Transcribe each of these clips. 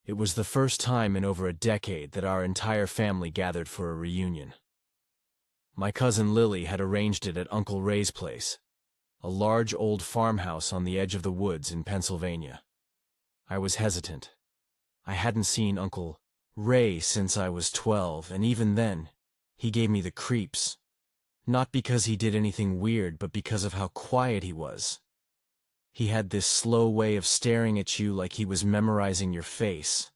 It was the first time in over a decade that our entire family gathered for a reunion. My cousin Lily had arranged it at Uncle Ray's place, a large old farmhouse on the edge of the woods in Pennsylvania. I was hesitant. I hadn't seen Uncle Ray since I was 12, and even then, he gave me the creeps. Not because he did anything weird, but because of how quiet he was. He had this slow way of staring at you like he was memorizing your face.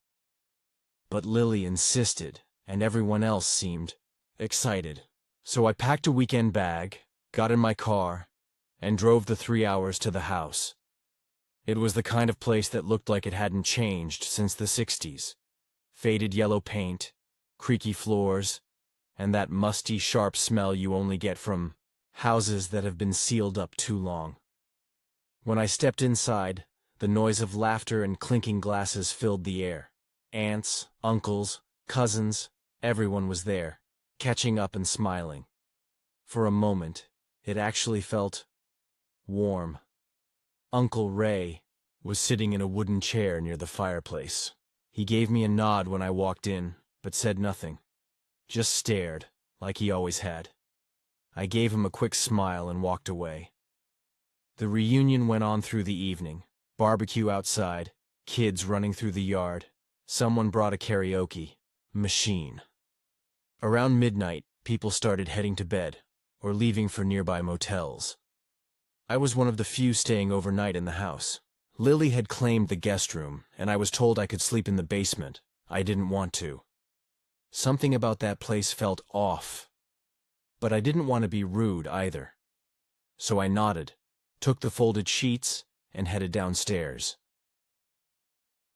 But Lily insisted, and everyone else seemed excited. So I packed a weekend bag, got in my car, and drove the 3 hours to the house. It was the kind of place that looked like it hadn't changed since the 60s. Faded yellow paint, creaky floors, and that musty, sharp smell you only get from houses that have been sealed up too long. When I stepped inside, the noise of laughter and clinking glasses filled the air. Aunts, uncles, cousins, everyone was there, catching up and smiling. For a moment, it actually felt warm. Uncle Ray was sitting in a wooden chair near the fireplace. He gave me a nod when I walked in, but said nothing. Just stared, like he always had. I gave him a quick smile and walked away. The reunion went on through the evening. Barbecue outside, kids running through the yard. Someone brought a karaoke machine. Around midnight, people started heading to bed, or leaving for nearby motels. I was one of the few staying overnight in the house. Lily had claimed the guest room, and I was told I could sleep in the basement. I didn't want to. Something about that place felt off. But I didn't want to be rude either. So I nodded, took the folded sheets, and headed downstairs.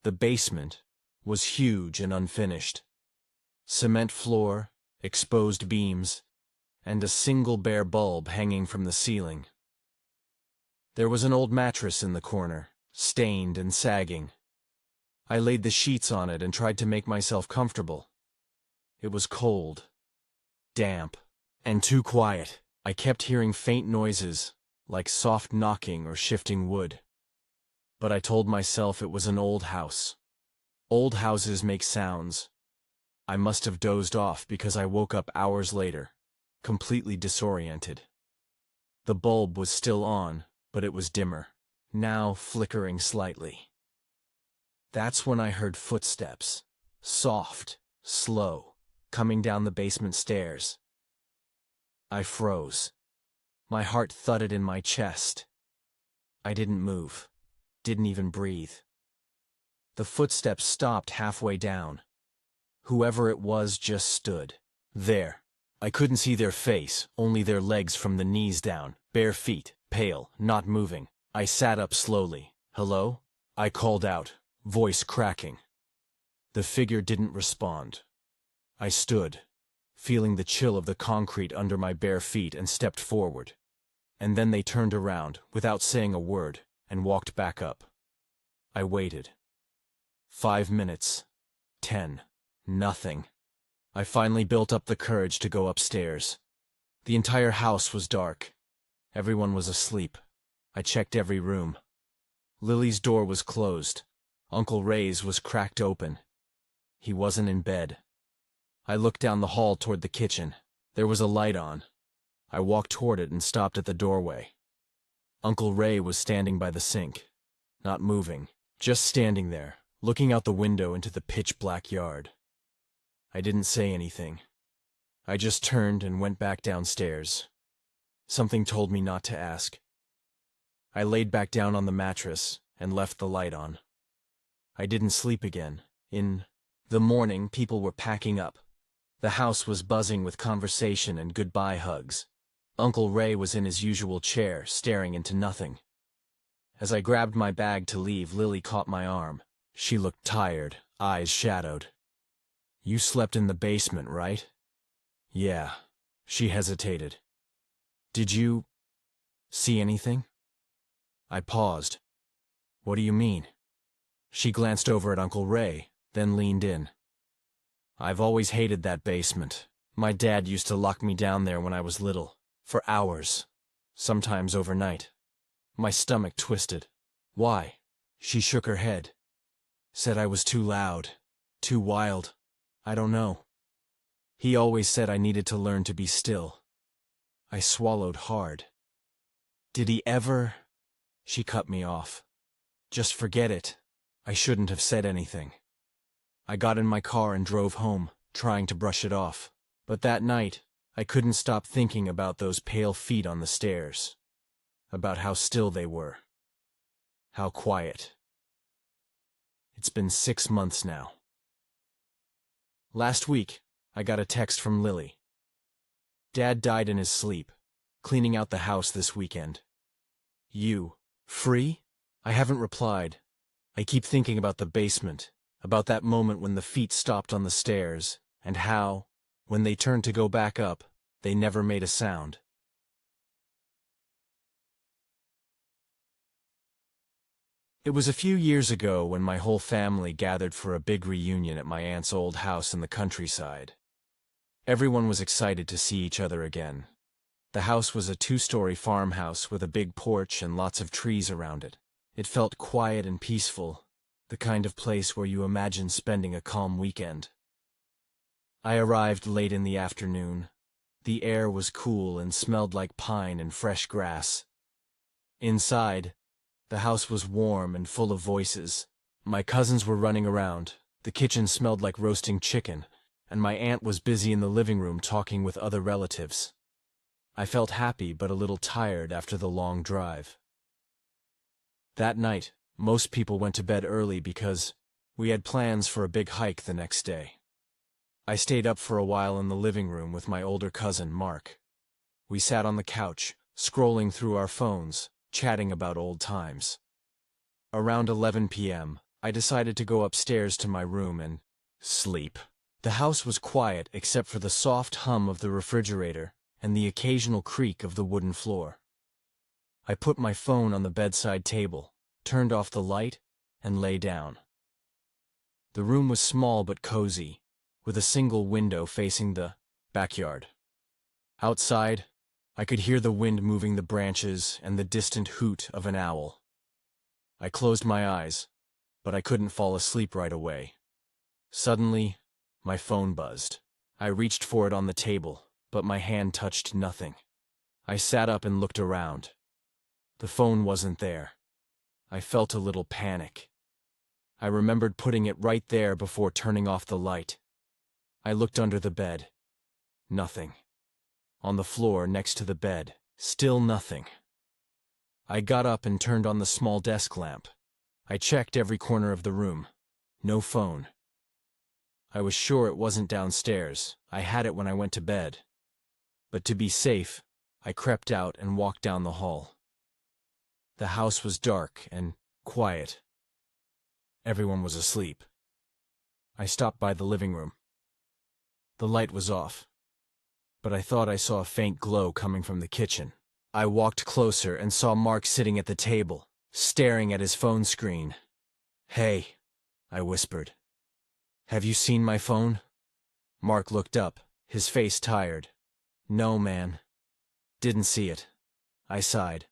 The basement was huge and unfinished. Cement floor, exposed beams, and a single bare bulb hanging from the ceiling. There was an old mattress in the corner, stained and sagging. I laid the sheets on it and tried to make myself comfortable. It was cold, damp, and too quiet. I kept hearing faint noises, like soft knocking or shifting wood. But I told myself it was an old house. Old houses make sounds. I must have dozed off because I woke up hours later, completely disoriented. The bulb was still on, but it was dimmer, now flickering slightly. That's when I heard footsteps, soft, slow, coming down the basement stairs. I froze. My heart thudded in my chest. I didn't move, didn't even breathe. The footsteps stopped halfway down. Whoever it was just stood there. I couldn't see their face, only their legs from the knees down, bare feet, pale, not moving. I sat up slowly. "Hello?" I called out, voice cracking. The figure didn't respond. I stood, feeling the chill of the concrete under my bare feet, and stepped forward. And then they turned around, without saying a word, and walked back up. I waited. 5 minutes. 10. Nothing. I finally built up the courage to go upstairs. The entire house was dark. Everyone was asleep. I checked every room. Lily's door was closed. Uncle Ray's was cracked open. He wasn't in bed. I looked down the hall toward the kitchen. There was a light on. I walked toward it and stopped at the doorway. Uncle Ray was standing by the sink, not moving, just standing there, looking out the window into the pitch-black yard. I didn't say anything. I just turned and went back downstairs. Something told me not to ask. I laid back down on the mattress and left the light on. I didn't sleep again. In the morning, people were packing up. The house was buzzing with conversation and goodbye hugs. Uncle Ray was in his usual chair, staring into nothing. As I grabbed my bag to leave, Lily caught my arm. She looked tired, eyes shadowed. "You slept in the basement, right?" "Yeah." She hesitated. "Did you see anything?" I paused. "What do you mean?" She glanced over at Uncle Ray, then leaned in. "I've always hated that basement. My dad used to lock me down there when I was little, for hours, sometimes overnight." My stomach twisted. "Why?" She shook her head. Said I was too loud, too wild. I don't know. He always said I needed to learn to be still. I swallowed hard. Did he ever? She cut me off. Just forget it. I shouldn't have said anything. I got in my car and drove home, trying to brush it off. But that night, I couldn't stop thinking about those pale feet on the stairs. About how still they were. How quiet. It's been 6 months now. Last week, I got a text from Lily. Dad died in his sleep, cleaning out the house this weekend. You, free? I haven't replied. I keep thinking about the basement, about that moment when the feet stopped on the stairs, and how, when they turned to go back up, they never made a sound. It was a few years ago when my whole family gathered for a big reunion at my aunt's old house in the countryside. Everyone was excited to see each other again. The house was a 2-story farmhouse with a big porch and lots of trees around it. It felt quiet and peaceful, the kind of place where you imagine spending a calm weekend. I arrived late in the afternoon. The air was cool and smelled like pine and fresh grass. Inside, the house was warm and full of voices. My cousins were running around, the kitchen smelled like roasting chicken, and my aunt was busy in the living room talking with other relatives. I felt happy but a little tired after the long drive. That night, most people went to bed early because we had plans for a big hike the next day. I stayed up for a while in the living room with my older cousin, Mark. We sat on the couch, scrolling through our phones, chatting about old times. Around 11 p.m., I decided to go upstairs to my room and sleep. The house was quiet except for the soft hum of the refrigerator and the occasional creak of the wooden floor. I put my phone on the bedside table, turned off the light, and lay down. The room was small but cozy, with a single window facing the backyard. Outside, I could hear the wind moving the branches and the distant hoot of an owl. I closed my eyes, but I couldn't fall asleep right away. Suddenly, my phone buzzed. I reached for it on the table, but my hand touched nothing. I sat up and looked around. The phone wasn't there. I felt a little panic. I remembered putting it right there before turning off the light. I looked under the bed. Nothing. On the floor next to the bed, still nothing. I got up and turned on the small desk lamp. I checked every corner of the room. No phone. I was sure it wasn't downstairs. I had it when I went to bed. But to be safe, I crept out and walked down the hall. The house was dark and quiet. Everyone was asleep. I stopped by the living room. The light was off, but I thought I saw a faint glow coming from the kitchen. I walked closer and saw Mark sitting at the table, staring at his phone screen. "Hey," I whispered. "Have you seen my phone?" Mark looked up, his face tired. "No, man. Didn't see it." I sighed.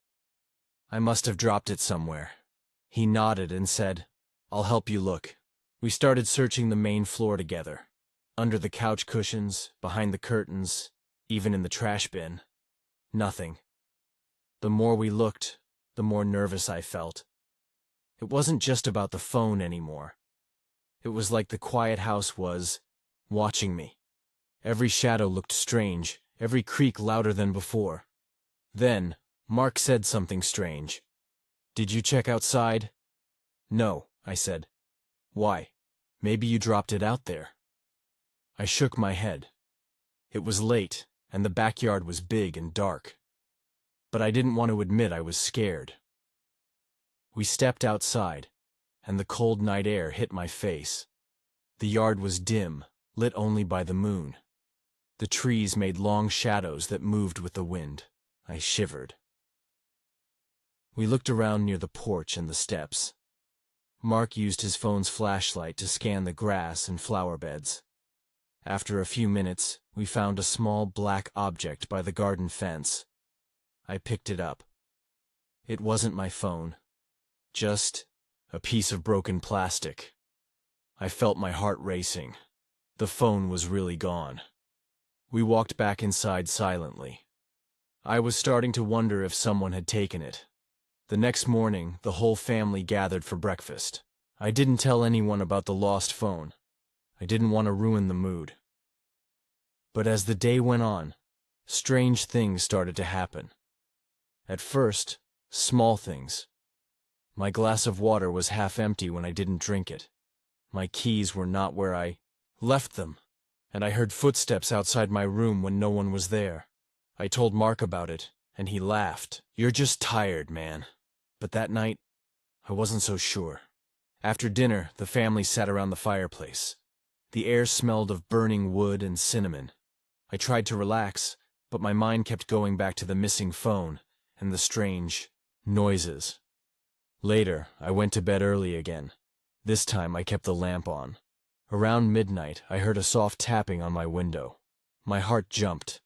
"I must have dropped it somewhere." He nodded and said, "I'll help you look." We started searching the main floor together. Under the couch cushions, behind the curtains, even in the trash bin. Nothing. The more we looked, the more nervous I felt. It wasn't just about the phone anymore. It was like the quiet house was watching me. Every shadow looked strange, every creak louder than before. Then, Mark said something strange. "Did you check outside?" "No," I said. "Why? Maybe you dropped it out there." I shook my head. It was late, and the backyard was big and dark. But I didn't want to admit I was scared. We stepped outside, and the cold night air hit my face. The yard was dim, lit only by the moon. The trees made long shadows that moved with the wind. I shivered. We looked around near the porch and the steps. Mark used his phone's flashlight to scan the grass and flower beds. After a few minutes, we found a small black object by the garden fence. I picked it up. It wasn't my phone. Just a piece of broken plastic. I felt my heart racing. The phone was really gone. We walked back inside silently. I was starting to wonder if someone had taken it. The next morning, the whole family gathered for breakfast. I didn't tell anyone about the lost phone. I didn't want to ruin the mood. But as the day went on, strange things started to happen. At first, small things. My glass of water was half empty when I didn't drink it. My keys were not where I left them, and I heard footsteps outside my room when no one was there. I told Mark about it, and he laughed. "You're just tired, man." But that night, I wasn't so sure. After dinner, the family sat around the fireplace. The air smelled of burning wood and cinnamon. I tried to relax, but my mind kept going back to the missing phone and the strange noises. Later, I went to bed early again. This time I kept the lamp on. Around midnight, I heard a soft tapping on my window. My heart jumped.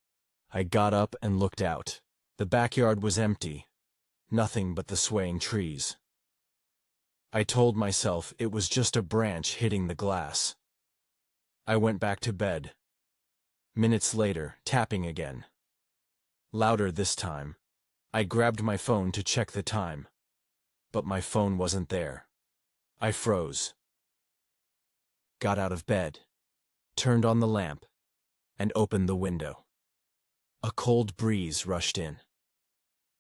I got up and looked out. The backyard was empty. Nothing but the swaying trees. I told myself it was just a branch hitting the glass. I went back to bed. Minutes later, tapping again. Louder this time. I grabbed my phone to check the time. But my phone wasn't there. I froze. Got out of bed, turned on the lamp, and opened the window. A cold breeze rushed in.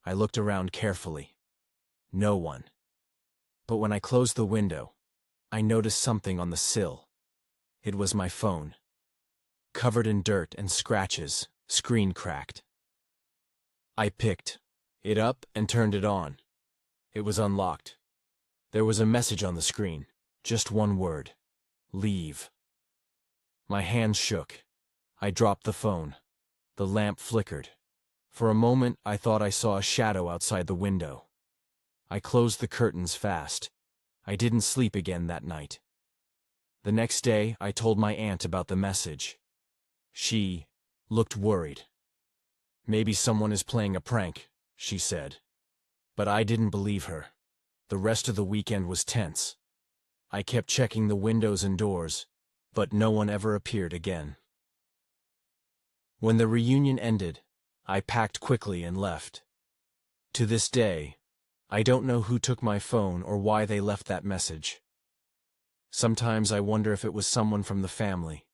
I looked around carefully. No one. But when I closed the window, I noticed something on the sill. It was my phone. Covered in dirt and scratches, screen cracked. I picked it up and turned it on. It was unlocked. There was a message on the screen, just one word: leave. My hands shook. I dropped the phone. The lamp flickered. For a moment, I thought I saw a shadow outside the window. I closed the curtains fast. I didn't sleep again that night. The next day, I told my aunt about the message. She looked worried. "Maybe someone is playing a prank," she said. But I didn't believe her. The rest of the weekend was tense. I kept checking the windows and doors, but no one ever appeared again. When the reunion ended, I packed quickly and left. To this day, I don't know who took my phone or why they left that message. Sometimes I wonder if it was someone from the family.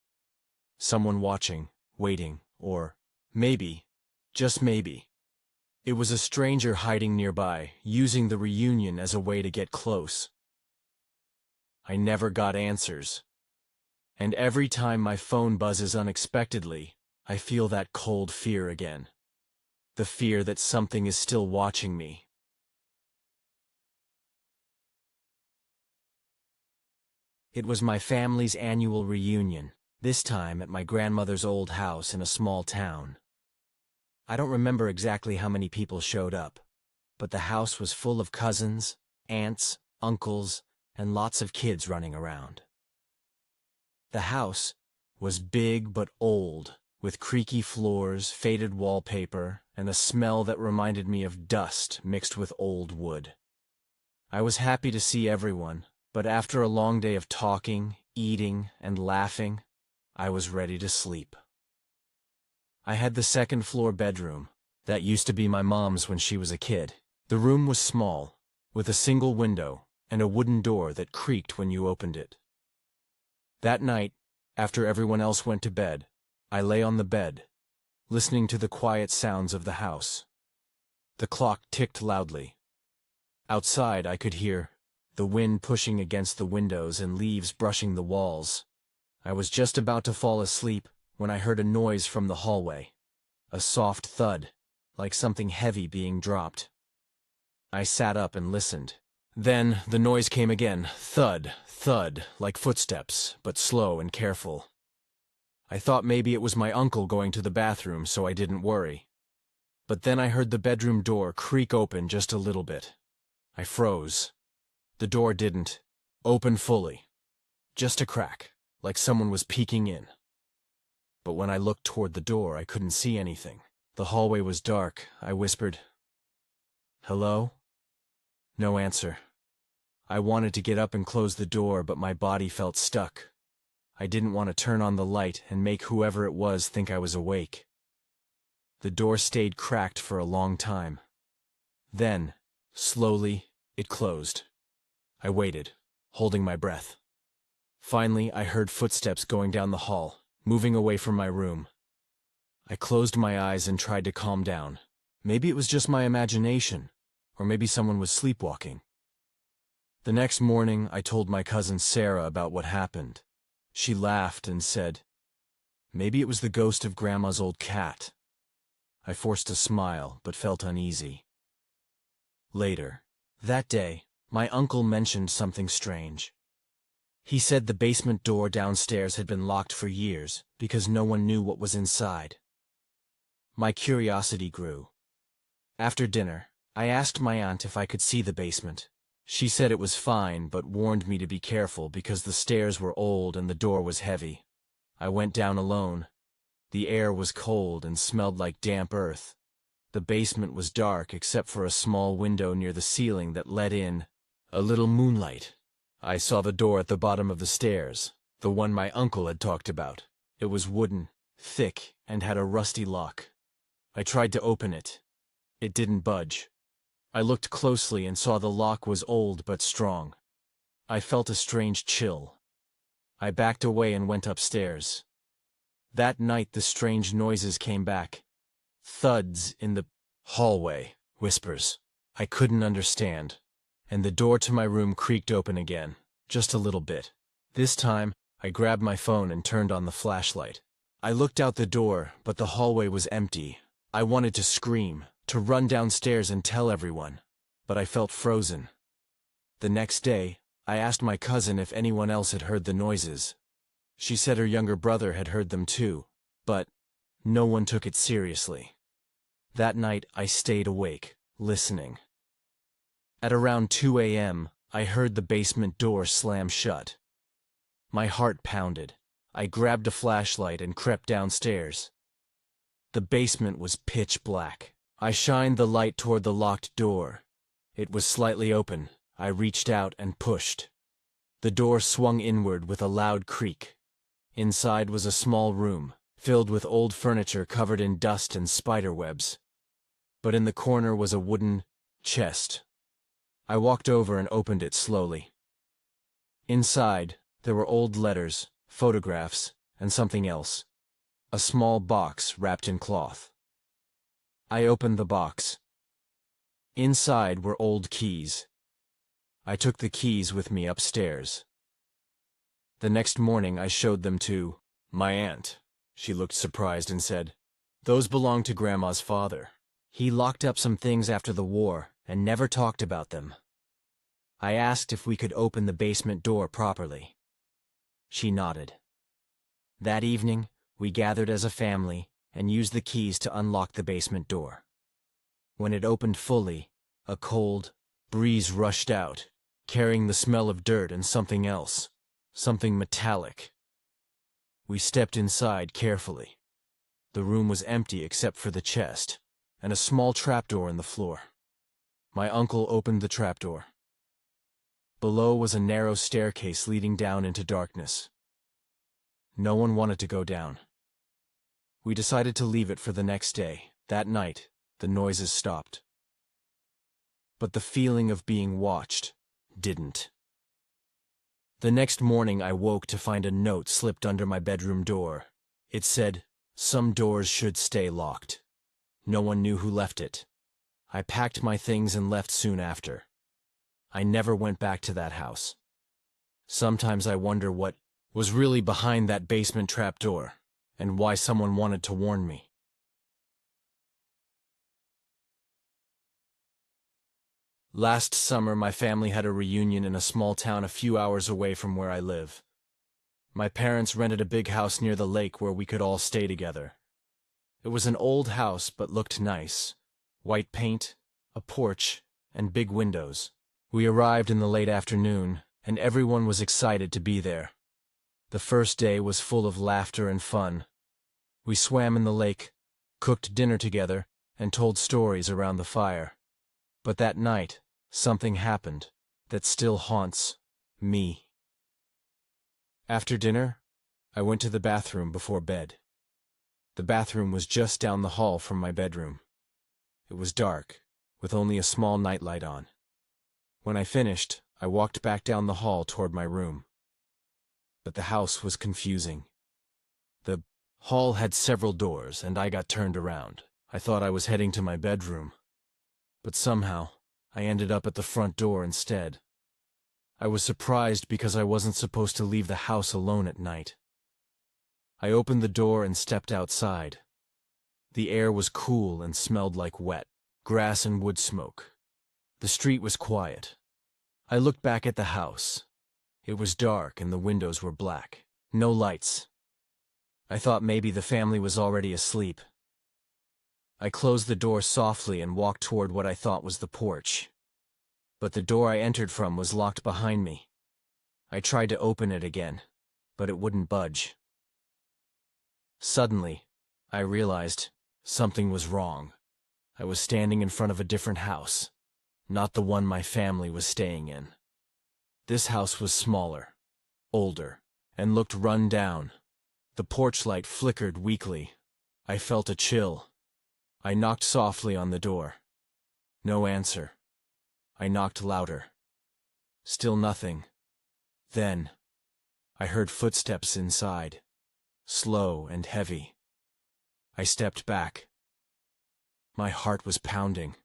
Someone watching, waiting, or maybe, just maybe, it was a stranger hiding nearby, using the reunion as a way to get close. I never got answers. And every time my phone buzzes unexpectedly, I feel that cold fear again. The fear that something is still watching me. It was my family's annual reunion, this time at my grandmother's old house in a small town. I don't remember exactly how many people showed up, but the house was full of cousins, aunts, uncles, and lots of kids running around. The house was big but old, with creaky floors, faded wallpaper, and a smell that reminded me of dust mixed with old wood. I was happy to see everyone, but after a long day of talking, eating, and laughing, I was ready to sleep. I had the second-floor bedroom. That used to be my mom's when she was a kid. The room was small, with a single window and a wooden door that creaked when you opened it. That night, after everyone else went to bed, I lay on the bed, listening to the quiet sounds of the house. The clock ticked loudly. Outside, I could hear the wind pushing against the windows and leaves brushing the walls. I was just about to fall asleep when I heard a noise from the hallway. A soft thud, like something heavy being dropped. I sat up and listened. Then the noise came again, thud, thud, like footsteps, but slow and careful. I thought maybe it was my uncle going to the bathroom, so I didn't worry. But then I heard the bedroom door creak open just a little bit. I froze. The door didn't open fully. Just a crack, like someone was peeking in. But when I looked toward the door, I couldn't see anything. The hallway was dark. I whispered, "Hello?" No answer. I wanted to get up and close the door, but my body felt stuck. I didn't want to turn on the light and make whoever it was think I was awake. The door stayed cracked for a long time. Then, slowly, it closed. I waited, holding my breath. Finally, I heard footsteps going down the hall, moving away from my room. I closed my eyes and tried to calm down. Maybe it was just my imagination, or maybe someone was sleepwalking. The next morning, I told my cousin Sarah about what happened. She laughed and said, "Maybe it was the ghost of Grandma's old cat." I forced a smile, but felt uneasy. Later, that day, my uncle mentioned something strange. He said the basement door downstairs had been locked for years because no one knew what was inside. My curiosity grew. After dinner, I asked my aunt if I could see the basement. She said it was fine, but warned me to be careful because the stairs were old and the door was heavy. I went down alone. The air was cold and smelled like damp earth. The basement was dark except for a small window near the ceiling that let in a little moonlight. I saw the door at the bottom of the stairs, the one my uncle had talked about. It was wooden, thick, and had a rusty lock. I tried to open it. It didn't budge. I looked closely and saw the lock was old but strong. I felt a strange chill. I backed away and went upstairs. That night the strange noises came back. Thuds in the hallway, whispers. I couldn't understand. And the door to my room creaked open again, just a little bit. This time, I grabbed my phone and turned on the flashlight. I looked out the door, but the hallway was empty. I wanted to scream, to run downstairs and tell everyone, but I felt frozen. The next day, I asked my cousin if anyone else had heard the noises. She said her younger brother had heard them too, but no one took it seriously. That night, I stayed awake, listening. At around 2 a.m., I heard the basement door slam shut. My heart pounded. I grabbed a flashlight and crept downstairs. The basement was pitch black. I shined the light toward the locked door. It was slightly open. I reached out and pushed. The door swung inward with a loud creak. Inside was a small room, filled with old furniture covered in dust and spider webs. But in the corner was a wooden chest. I walked over and opened it slowly. Inside, there were old letters, photographs, and something else. A small box wrapped in cloth. I opened the box. Inside were old keys. I took the keys with me upstairs. The next morning I showed them to my aunt. She looked surprised and said, "Those belong to Grandma's father. He locked up some things after the war and never talked about them." I asked if we could open the basement door properly. She nodded. That evening, we gathered as a family and used the keys to unlock the basement door. When it opened fully, a cold breeze rushed out, carrying the smell of dirt and something else, something metallic. We stepped inside carefully. The room was empty except for the chest and a small trapdoor in the floor. My uncle opened the trapdoor. Below was a narrow staircase leading down into darkness. No one wanted to go down. We decided to leave it for the next day. That night, the noises stopped. But the feeling of being watched didn't. The next morning I woke to find a note slipped under my bedroom door. It said, "Some doors should stay locked." No one knew who left it. I packed my things and left soon after. I never went back to that house. Sometimes I wonder what was really behind that basement trapdoor, and why someone wanted to warn me. Last summer, my family had a reunion in a small town a few hours away from where I live. My parents rented a big house near the lake where we could all stay together. It was an old house but looked nice. White paint, a porch, and big windows. We arrived in the late afternoon, and everyone was excited to be there. The first day was full of laughter and fun. We swam in the lake, cooked dinner together, and told stories around the fire. But that night, something happened. that still haunts me. After dinner, I went to the bathroom before bed. The bathroom was just down the hall from my bedroom. It was dark, with only a small nightlight on. When I finished, I walked back down the hall toward my room. But the house was confusing. The hall had several doors, and I got turned around. I thought I was heading to my bedroom. But somehow, I ended up at the front door instead. I was surprised because I wasn't supposed to leave the house alone at night. I opened the door and stepped outside. The air was cool and smelled like wet grass and wood smoke. The street was quiet. I looked back at the house. It was dark and the windows were black. No lights. I thought maybe the family was already asleep. I closed the door softly and walked toward what I thought was the porch. But the door I entered from was locked behind me. I tried to open it again, but it wouldn't budge. Suddenly, I realized something was wrong. I was standing in front of a different house, not the one my family was staying in. This house was smaller, older, and looked run down. The porch light flickered weakly. I felt a chill. I knocked softly on the door. No answer. I knocked louder. Still nothing. Then, I heard footsteps inside, slow and heavy. I stepped back. My heart was pounding.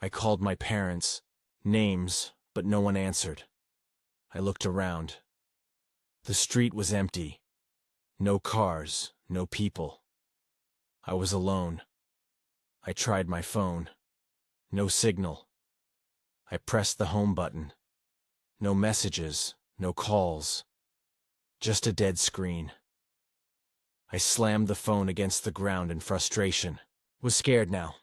I called my parents, names, but no one answered. I looked around. The street was empty. No cars, no people. I was alone. I tried my phone. No signal. I pressed the home button. No messages, no calls. Just a dead screen. I slammed the phone against the ground in frustration. Was scared now.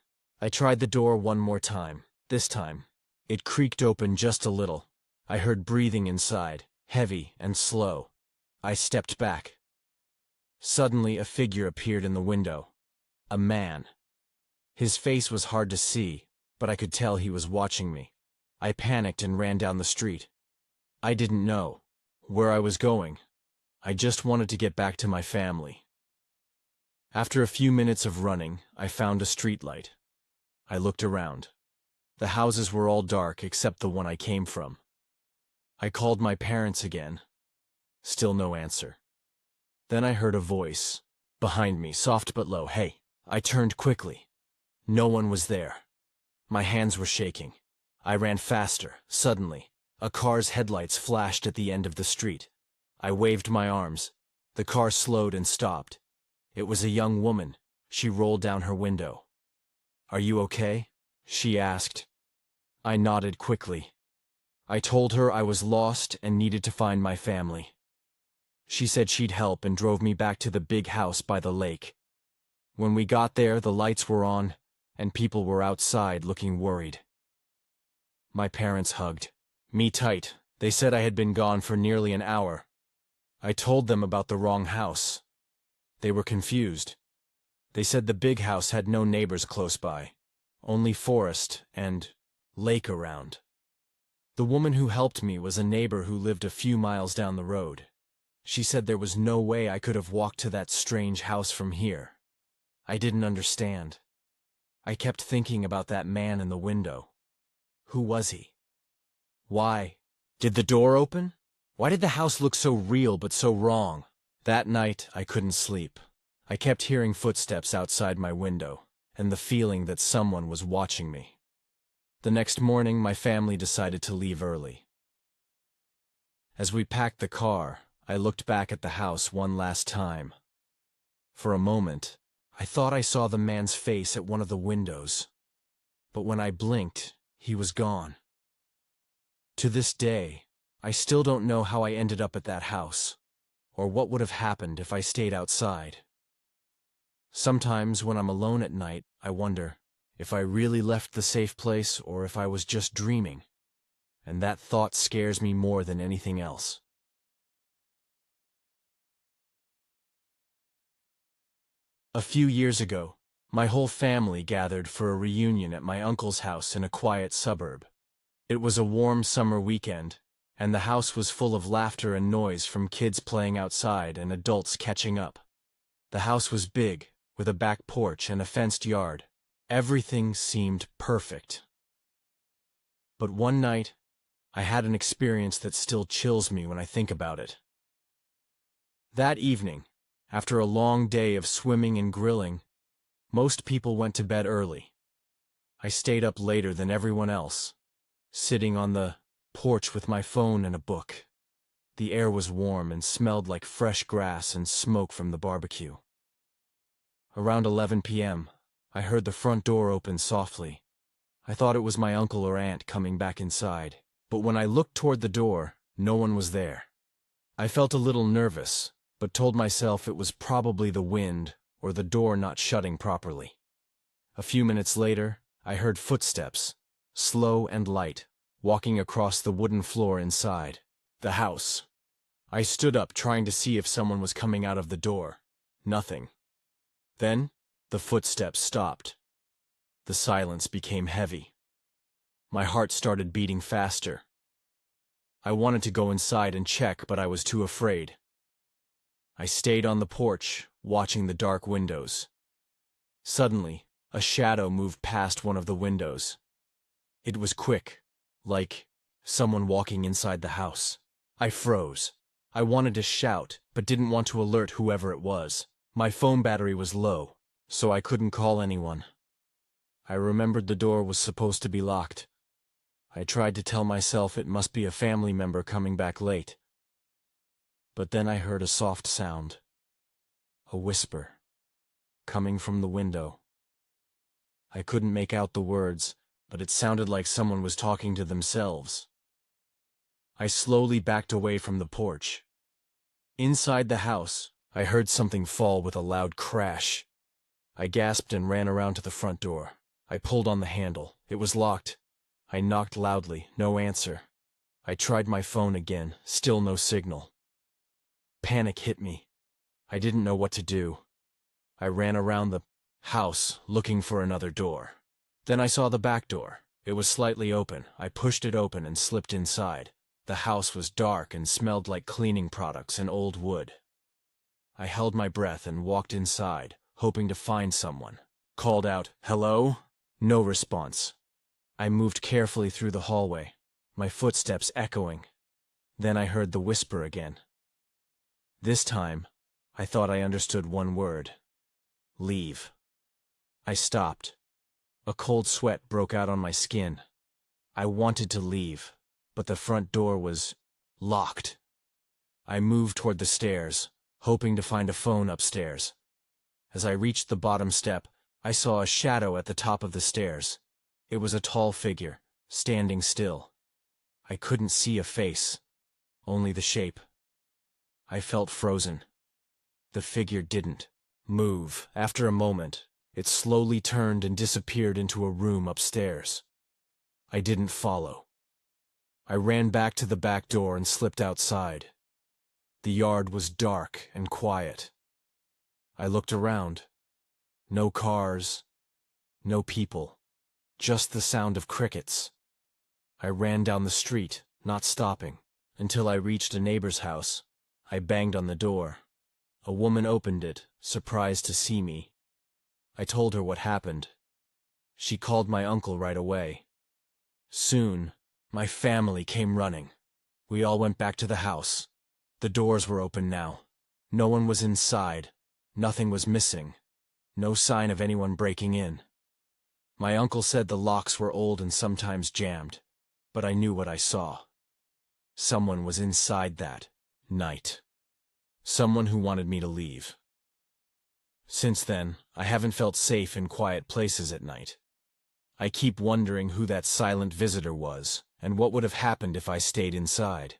I tried the door one more time. This time, it creaked open just a little. I heard breathing inside, heavy and slow. I stepped back. Suddenly, a figure appeared in the window. A man. His face was hard to see, but I could tell he was watching me. I panicked and ran down the street. I didn't know where I was going. I just wanted to get back to my family. After a few minutes of running, I found a streetlight. I looked around. The houses were all dark except the one I came from. I called my parents again. Still no answer. Then I heard a voice behind me, soft but low. Hey! I turned quickly. No one was there. My hands were shaking. I ran faster. Suddenly, a car's headlights flashed at the end of the street. I waved my arms. The car slowed and stopped. It was a young woman. She rolled down her window. "Are you okay?" she asked. I nodded quickly. I told her I was lost and needed to find my family. She said she'd help and drove me back to the big house by the lake. When we got there, the lights were on, and people were outside looking worried. My parents hugged me tight. They said I had been gone for nearly an hour. I told them about the wrong house. They were confused. They said the big house had no neighbors close by, only forest and lake around. The woman who helped me was a neighbor who lived a few miles down the road. She said there was no way I could have walked to that strange house from here. I didn't understand. I kept thinking about that man in the window. Who was he? Why? Did the door open? Why did the house look so real but so wrong? That night, I couldn't sleep. I kept hearing footsteps outside my window, and the feeling that someone was watching me. The next morning, my family decided to leave early. As we packed the car, I looked back at the house one last time. For a moment, I thought I saw the man's face at one of the windows. But when I blinked, he was gone. To this day, I still don't know how I ended up at that house, or what would have happened if I stayed outside. Sometimes when I'm alone at night, I wonder if I really left the safe place or if I was just dreaming, and that thought scares me more than anything else. A few years ago, my whole family gathered for a reunion at my uncle's house in a quiet suburb. It was a warm summer weekend, and the house was full of laughter and noise from kids playing outside and adults catching up. The house was big, with a back porch and a fenced yard. Everything seemed perfect. But one night, I had an experience that still chills me when I think about it. That evening, after a long day of swimming and grilling, most people went to bed early. I stayed up later than everyone else, sitting on the porch with my phone and a book. The air was warm and smelled like fresh grass and smoke from the barbecue. Around 11 p.m., I heard the front door open softly. I thought it was my uncle or aunt coming back inside, but when I looked toward the door, no one was there. I felt a little nervous, but told myself it was probably the wind or the door not shutting properly. A few minutes later, I heard footsteps, slow and light, walking across the wooden floor inside the house. I stood up trying to see if someone was coming out of the door. Nothing. Then, the footsteps stopped. The silence became heavy. My heart started beating faster. I wanted to go inside and check, but I was too afraid. I stayed on the porch, watching the dark windows. Suddenly, a shadow moved past one of the windows. It was quick, like someone walking inside the house. I froze. I wanted to shout, but didn't want to alert whoever it was. My phone battery was low, so I couldn't call anyone. I remembered the door was supposed to be locked. I tried to tell myself it must be a family member coming back late. But then I heard a soft sound. A whisper. Coming from the window. I couldn't make out the words, but it sounded like someone was talking to themselves. I slowly backed away from the porch. Inside the house, I heard something fall with a loud crash. I gasped and ran around to the front door. I pulled on the handle. It was locked. I knocked loudly, no answer. I tried my phone again, still no signal. Panic hit me. I didn't know what to do. I ran around the house, looking for another door. Then I saw the back door. It was slightly open. I pushed it open and slipped inside. The house was dark and smelled like cleaning products and old wood. I held my breath and walked inside, hoping to find someone. Called out, "Hello?" No response. I moved carefully through the hallway, my footsteps echoing. Then I heard the whisper again. This time, I thought I understood one word. Leave. I stopped. A cold sweat broke out on my skin. I wanted to leave, but the front door was locked. I moved toward the stairs, hoping to find a phone upstairs. As I reached the bottom step, I saw a shadow at the top of the stairs. It was a tall figure, standing still. I couldn't see a face, only the shape. I felt frozen. The figure didn't move. After a moment, it slowly turned and disappeared into a room upstairs. I didn't follow. I ran back to the back door and slipped outside. The yard was dark and quiet. I looked around. No cars, no people, just the sound of crickets. I ran down the street, not stopping, until I reached a neighbor's house. I banged on the door. A woman opened it, surprised to see me. I told her what happened. She called my uncle right away. Soon, my family came running. We all went back to the house. The doors were open now. No one was inside. Nothing was missing. No sign of anyone breaking in. My uncle said the locks were old and sometimes jammed, but I knew what I saw. Someone was inside that night. Someone who wanted me to leave. Since then, I haven't felt safe in quiet places at night. I keep wondering who that silent visitor was, and what would have happened if I stayed inside.